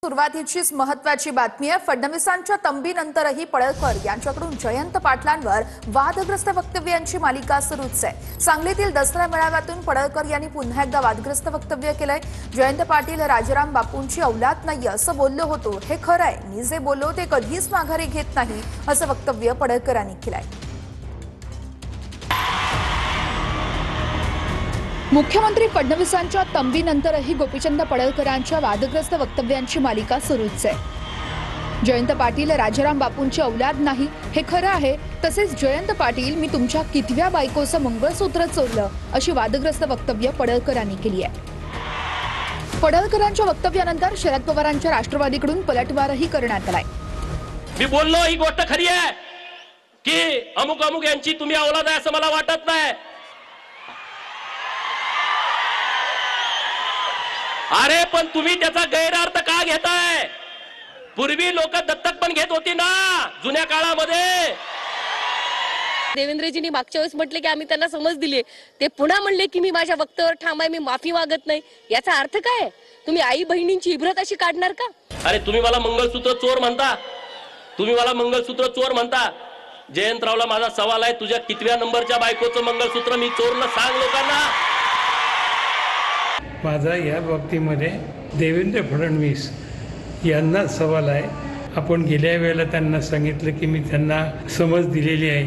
सुरुवातीचीच महत्त्वाची बातमी आहे। फडणवीसांच्या तंबीनंतरही पडळकर यांच्याकडून जयंत पाटलांवर वादग्रस्त वक्तव्यांची मालिका सुरूच आहे। सांगलीतील दसरा मेळाव्यातून पडळकर यांनी पुन्हा एकदा वादग्रस्त वक्तव्य केलंय। जयंत पाटील राजाराम बापूंची औलाद नाही असं बोललो होतो, हे खरं आहे। मी जे बोललो ते कधीच माघारी घेत नाही असं वक्तव्य पडळकरांनी केलंय। मुख्यमंत्री फडणवीसांच्या तंबीनंतरही गोपीचंद पडळकरांच्या वादग्रस्त वक्तव्यांची मालिका सुरूच आहे। जयंत पाटील राजाराम बापूंची औलाद नाही हे खरं आहे, तसेच जयंत पाटील मी तुमच्या कितव्या बायकोचं मंगळसूत्र चोरलं अशी वादग्रस्त वक्तव्य पडळकरांनी केली आहे। पडळकरांच्या वक्तव्यानंतर शरद पवारांच्या राष्ट्रवादीकडून पलटवारही करण्यात आलाय। मी बोललो ही गोष्ट खरी आहे की अमुक अमुक यांची तुम्ही औलाद आहे असं मला वाटत नाही। अरे पण तुम्ही त्याचा गैरअर्थ का घेताय? पूर्वी लोक दत्तक पण घेत होती ना जुन्या काळामध्ये। देवेंद्रजींनी मागच्या वेळेस म्हटले की आम्ही त्यांना समज दिली, ते पुन्हा म्हणले की मी माझ्या वक्तव्यावर ठाम आहे, मी माफी मागत नाही। याचा अर्थ काय? तुम्ही आई बहिणींची इब्रत अशी काढणार का? अरे तुम्ही मला मंगळसूत्र चोर म्हणता, तुम्ही मला मंगळसूत्र चोर म्हणता। जयंतरावला माझा सवाल आहे, तुझ्या कितव्या नंबरच्या बायकोचं मंगळसूत्र मी चोरलं सांग लोकांना। माझा या बाबतीमध्ये देवेंद्र फडणवीस यांना सवाल आहे। आपण गेल्या वेळेला त्यांना सांगितलं की मी त्यांना समज दिलेली आहे,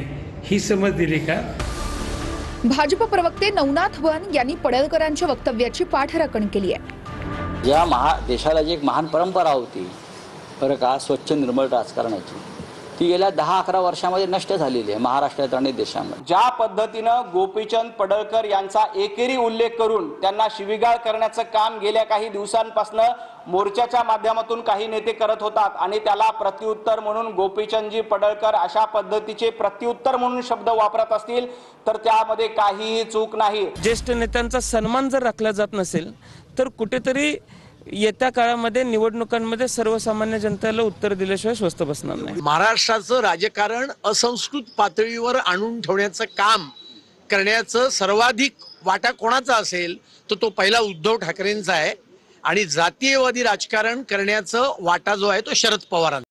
ही समज दिली का? भाजप प्रवक्ते नवनाथ वन यांनी पडळकरांच्या वक्तव्याची पाठराखण केली आहे। या देशाला जी एक महान परंपरा होती बरं का, स्वच्छ निर्मळ राजकारणाची, ती गेल्या 10-11 वर्षामध्ये नष्ट झालेली आहे महाराष्ट्रात आणि देशामध्ये। ज्या पद्धतीनं गोपीचंद पडळकर यांचा एकेरी उल्लेख करून त्यांना शिवीगाळ करण्याचं काम गेल्या काही दिवसांपासून मोर्चाच्या माध्यमातून काही नेते करत होतात आणि त्याला प्रत्युत्तर म्हणून गोपीचंदजी पडळकर अशा पद्धतीचे प्रत्युत्तर म्हणून शब्द वापरत असतील तर त्यामध्ये काहीही चूक नाही। ज्येष्ठ नेत्यांचा सन्मान जर राखला जात नसेल तर कुठेतरी येत्या काळामध्ये निवडणुकांमध्ये सर्वसामान्य जनतेला उत्तर दिल्याशिवाय स्वस्त बसणार नाही। महाराष्ट्राचं राजकारण असंस्कृत पातळीवर आणून ठेवण्याचं काम करण्याचं सर्वाधिक वाटा कोणाचा असेल तर तो पहिला उद्धव ठाकरेंचा आहे, आणि जातीयवादी राजकारण करण्याचं वाटा जो आहे तो शरद पवारांचा।